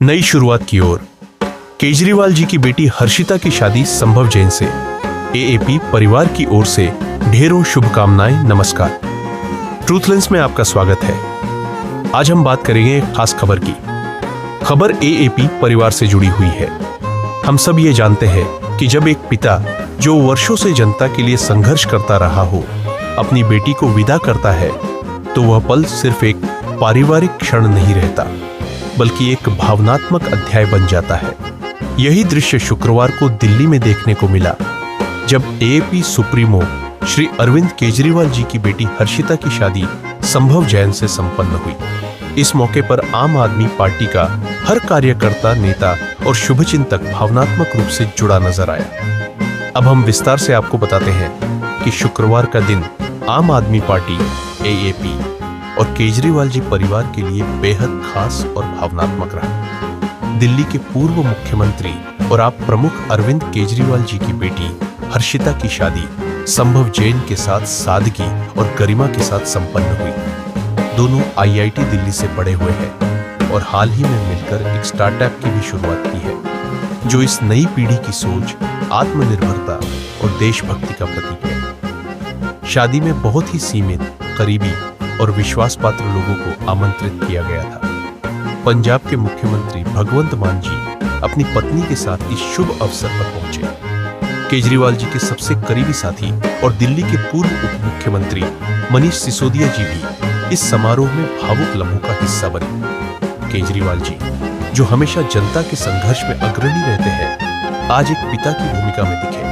नई शुरुआत की ओर। केजरीवाल जी की बेटी हर्षिता की शादी संभव जैन से। एएपी परिवार की ओर से ढेरों शुभकामनाएं। नमस्कार, ट्रूथलेंस में आपका स्वागत है। आज हम बात करेंगे एक खास खबर की। खबर एएपी परिवार से जुड़ी हुई है। हम सब ये जानते हैं कि जब एक पिता जो वर्षों से जनता के लिए संघर्ष करता रहा हो अपनी बेटी को विदा करता है तो वह पल सिर्फ एक पारिवारिक क्षण नहीं रहता बल्कि एक भावनात्मक अध्याय बन जाता है। यही दृश्य शुक्रवार को दिल्ली में देखने को मिला जब एएपी सुप्रीमो श्री अरविंद केजरीवाल जी की बेटी हर्षिता की शादी संभव जैन से संपन्न हुई। इस मौके पर आम आदमी पार्टी का हर कार्यकर्ता, नेता और शुभचिंतक भावनात्मक रूप से जुड़ा नजर आया। अब हम विस्तार से आपको बताते हैं कि शुक्रवार का दिन आम आदमी पार्टी, एएपी और केजरीवाल जी परिवार के लिए बेहद खास और भावनात्मक रहा। दिल्ली के पूर्व मुख्यमंत्री और आप प्रमुख अरविंद केजरीवाल जी की बेटी हर्षिता की शादी संभव जैन के साथ सादगी और गरिमा के साथ संपन्न हुई। दोनों आईआईटी दिल्ली से पढ़े हुए हैं और हाल ही में मिलकर एक स्टार्टअप की भी शुरुआत की है जो इस नई पीढ़ी की सोच, आत्मनिर्भरता और देशभक्ति का प्रतीक है। शादी में बहुत ही सीमित, करीबी और विश्वास पात्र लोगों को आमंत्रित किया गया था। पंजाब के मुख्यमंत्री भगवंत मान जी अपनी पत्नी के साथ इस शुभ अवसर पर पहुंचे। केजरीवाल जी के सबसे करीबी साथी और दिल्ली के पूर्व उप मुख्यमंत्री मनीष सिसोदिया जी भी इस समारोह में भावुक लम्हों का हिस्सा बने। केजरीवाल जी, जो हमेशा जनता के संघर्ष में अग्रणी रहते हैं, आज एक पिता की भूमिका में दिखे,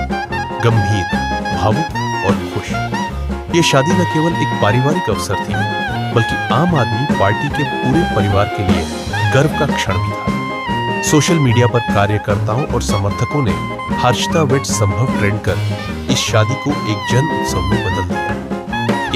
गंभीर, भावुक और खुश। ये शादी न केवल एक पारिवारिक अवसर थी बल्कि आम आदमी पार्टी के पूरे परिवार के लिए गर्व का क्षण भी था। सोशल मीडिया पर कार्यकर्ताओं और समर्थकों ने हर्षिता वेड संभव ट्रेंड कर इस शादी को एक जन उत्सव में बदल दिया।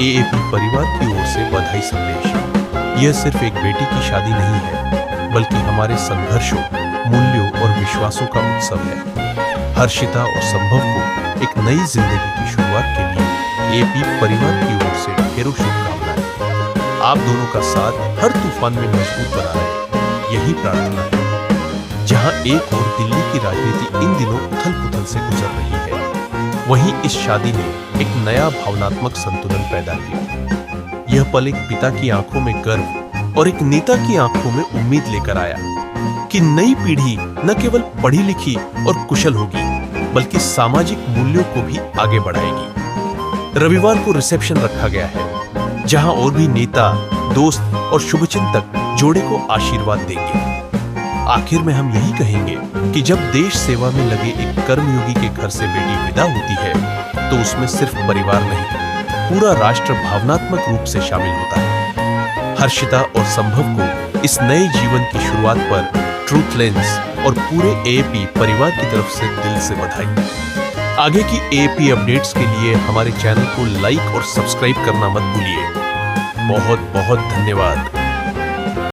एएपी परिवार की ओर से बधाई संदेश। यह सिर्फ एक बेटी की शादी नहीं है बल्कि हमारे संघर्षों, मूल्यों और विश्वासों का उत्सव है। हर्षिता और संभव को एक नई जिंदगी की शुरुआत के लिए एपी परिवार की ओर से ढेरों शुभकामनाएं। आप दोनों का साथ हर तूफान में मजबूत बना रहे, यही प्रार्थना है। जहां एक ओर दिल्ली की राजनीति इन दिनों उथल-पुथल से गुजर रही है, वहीं इस शादी ने एक नया भावनात्मक संतुलन पैदा किया। यह पल एक पिता की आंखों में गर्व और एक नेता की आंखों में उम्मीद लेकर आया कि नई पीढ़ी न केवल पढ़ी लिखी और कुशल होगी बल्कि सामाजिक मूल्यों को भी आगे बढ़ाएगी। रविवार को रिसेप्शन रखा गया है जहां और भी नेता, दोस्त और शुभचिंतक जोड़े को आशीर्वाद देंगे। आखिर में हम यही कहेंगे कि जब देश सेवा में लगे एक कर्मयोगी के घर से बेटी विदा होती है तो उसमें सिर्फ परिवार नहीं, पूरा राष्ट्र भावनात्मक रूप से शामिल होता है। हर्षिता और संभव को इस नए जीवन की शुरुआत पर ट्रूथलेंस और पूरे एएपी परिवार की तरफ से दिल से बधाई। आगे की एएपी अपडेट्स के लिए हमारे चैनल को लाइक और सब्सक्राइब करना मत भूलिए। बहुत बहुत धन्यवाद।